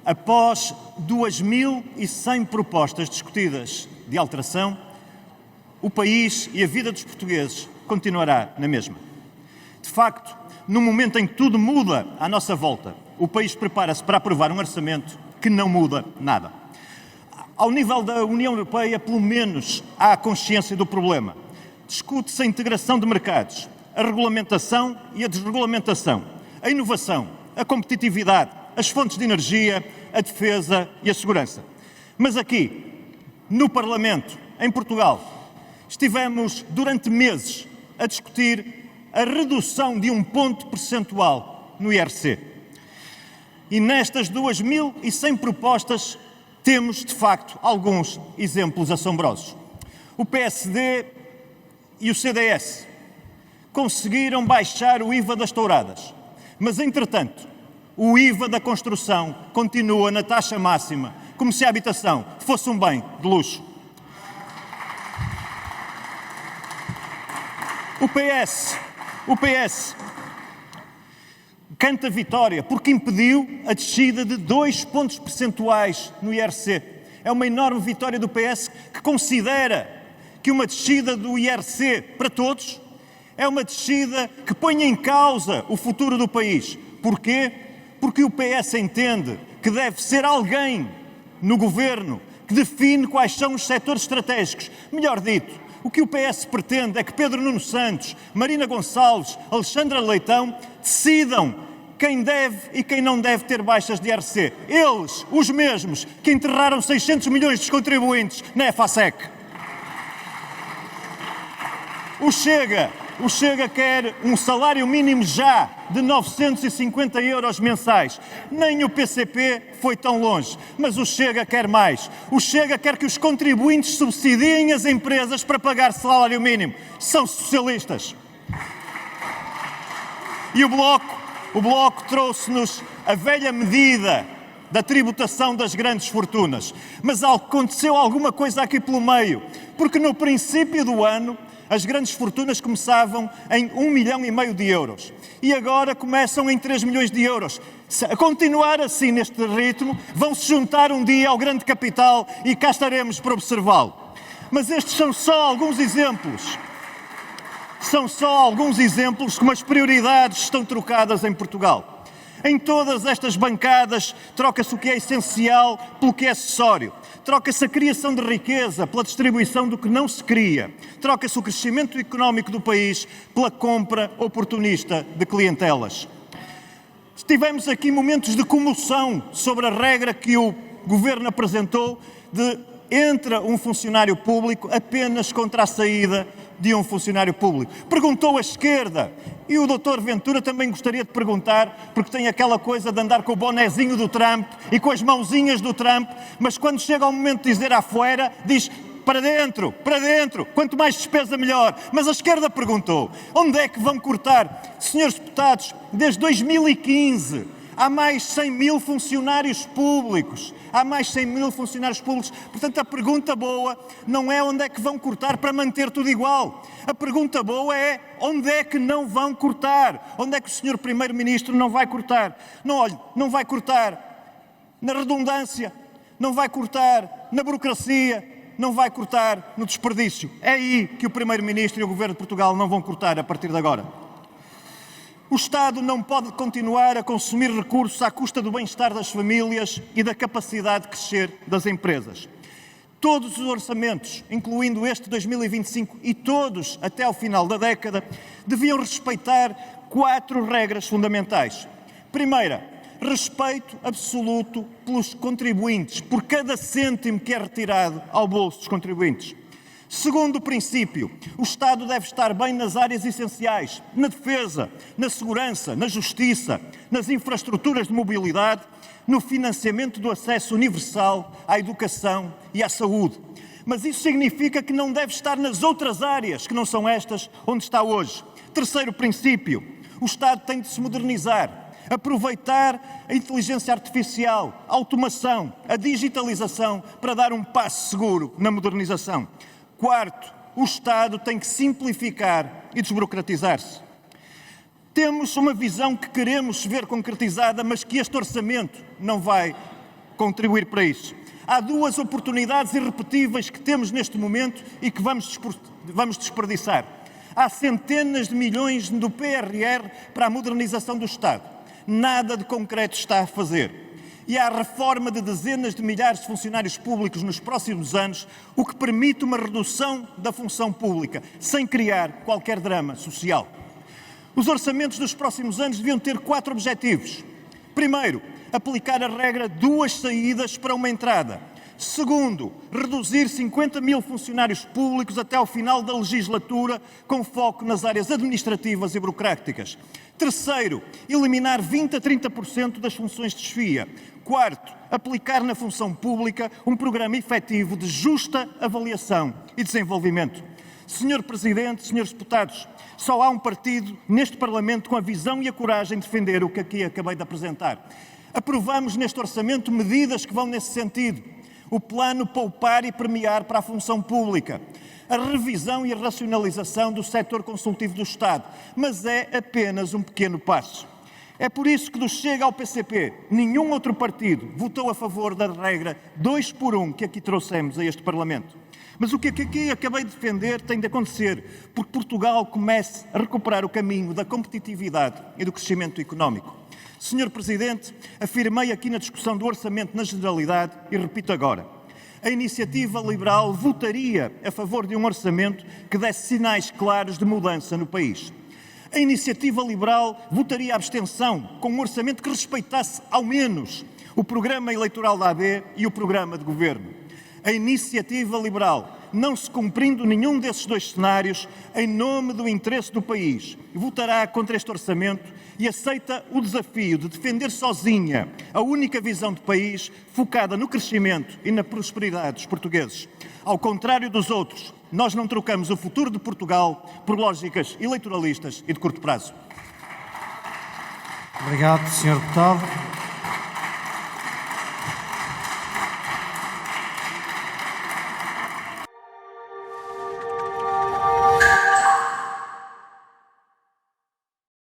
após 2.100 propostas discutidas de alteração, o país e a vida dos portugueses continuará na mesma. De facto, no momento em que tudo muda à nossa volta, o país prepara-se para aprovar um orçamento que não muda nada. Ao nível da União Europeia, pelo menos, há a consciência do problema. Discute-se a integração de mercados, a regulamentação e a desregulamentação, a inovação, a competitividade, as fontes de energia, a defesa e a segurança. Mas aqui, no Parlamento, em Portugal, estivemos durante meses a discutir a redução de 1 ponto percentual no IRC. E nestas 2.100 propostas temos, de facto, alguns exemplos assombrosos. O PSD e o CDS conseguiram baixar o IVA das touradas, mas, entretanto, o IVA da construção continua na taxa máxima, como se a habitação fosse um bem de luxo. O PS canta vitória porque impediu a descida de 2 pontos percentuais no IRC. É uma enorme vitória do PS, que considera que uma descida do IRC para todos é uma descida que põe em causa o futuro do país. Porquê? Porque o PS entende que deve ser alguém no governo que define quais são os setores estratégicos. Melhor dito, o que o PS pretende é que Pedro Nuno Santos, Marina Gonçalves, Alexandra Leitão decidam quem deve e quem não deve ter baixas de IRC. Eles, os mesmos, que enterraram 600 milhões dos contribuintes na EFASEC. O Chega quer um salário mínimo já de 950 euros mensais. Nem o PCP foi tão longe, mas o Chega quer mais. O Chega quer que os contribuintes subsidiem as empresas para pagar salário mínimo. São socialistas. E o Bloco trouxe-nos a velha medida da tributação das grandes fortunas. Mas aconteceu alguma coisa aqui pelo meio, porque no princípio do ano as grandes fortunas começavam em 1,5 milhão de euros e agora começam em 3 milhões de euros. Se a continuar assim neste ritmo, vão-se juntar um dia ao grande capital e cá estaremos para observá-lo. Mas estes são só alguns exemplos. São só alguns exemplos como as prioridades estão trocadas em Portugal. Em todas estas bancadas troca-se o que é essencial pelo que é acessório. Troca-se a criação de riqueza pela distribuição do que não se cria. Troca-se o crescimento económico do país pela compra oportunista de clientelas. Tivemos aqui momentos de comoção sobre a regra que o Governo apresentou de entra um funcionário público apenas contra a saída de um funcionário público. Perguntou a esquerda, e o Dr. Ventura também gostaria de perguntar, porque tem aquela coisa de andar com o bonezinho do Trump e com as mãozinhas do Trump, mas quando chega ao momento de dizer afuera, diz para dentro, quanto mais despesa melhor. Mas a esquerda perguntou, onde é que vão cortar? Senhores deputados, desde 2015 há mais 100 mil funcionários públicos. Portanto, a pergunta boa não é onde é que vão cortar para manter tudo igual. A pergunta boa é onde é que não vão cortar? Onde é que o Sr. Primeiro-Ministro não vai cortar? Não vai cortar na redundância, não vai cortar na burocracia, não vai cortar no desperdício. É aí que o Primeiro-Ministro e o Governo de Portugal não vão cortar a partir de agora. O Estado não pode continuar a consumir recursos à custa do bem-estar das famílias e da capacidade de crescer das empresas. Todos os orçamentos, incluindo este de 2025 e todos até ao final da década, deviam respeitar 4 regras fundamentais. Primeira, respeito absoluto pelos contribuintes, por cada cêntimo que é retirado ao bolso dos contribuintes. Segundo princípio, o Estado deve estar bem nas áreas essenciais, na defesa, na segurança, na justiça, nas infraestruturas de mobilidade, no financiamento do acesso universal à educação e à saúde. Mas isso significa que não deve estar nas outras áreas, que não são estas, onde está hoje. Terceiro princípio, o Estado tem de se modernizar, aproveitar a inteligência artificial, a automação, a digitalização para dar um passo seguro na modernização. Quarto, o Estado tem que simplificar e desburocratizar-se. Temos uma visão que queremos ver concretizada, mas que este orçamento não vai contribuir para isso. Há duas oportunidades irrepetíveis que temos neste momento e que vamos desperdiçar. Há centenas de milhões do PRR para a modernização do Estado. Nada de concreto está a fazer. E há a reforma de dezenas de milhares de funcionários públicos nos próximos anos, o que permite uma redução da função pública, sem criar qualquer drama social. Os orçamentos dos próximos anos deviam ter 4 objetivos. Primeiro, aplicar a regra 2 saídas para uma entrada. Segundo, reduzir 50 mil funcionários públicos até ao final da legislatura, com foco nas áreas administrativas e burocráticas. Terceiro, eliminar 20 a 30% das funções de chefia. Quarto, aplicar na função pública um programa efetivo de justa avaliação e desenvolvimento. Senhor Presidente, senhores deputados, só há um partido neste Parlamento com a visão e a coragem de defender o que aqui acabei de apresentar. Aprovamos neste orçamento medidas que vão nesse sentido. O plano Poupar e Premiar para a função pública. A revisão e a racionalização do setor consultivo do Estado. Mas é apenas um pequeno passo. É por isso que do Chega ao PCP, nenhum outro partido votou a favor da regra 2 por 1 que aqui trouxemos a este Parlamento. Mas o que aqui acabei de defender tem de acontecer porque Portugal comece a recuperar o caminho da competitividade e do crescimento económico. Senhor Presidente, afirmei aqui na discussão do orçamento na generalidade e repito agora. A Iniciativa Liberal votaria a favor de um orçamento que desse sinais claros de mudança no país. A Iniciativa Liberal votaria a abstenção com um orçamento que respeitasse, ao menos, o programa eleitoral da AD e o programa de governo. A Iniciativa Liberal, não se cumprindo nenhum desses 2 cenários, em nome do interesse do país, votará contra este orçamento e aceita o desafio de defender sozinha a única visão de país focada no crescimento e na prosperidade dos portugueses. Ao contrário dos outros, nós não trocamos o futuro de Portugal por lógicas eleitoralistas e de curto prazo. Obrigado, Sr. Deputado.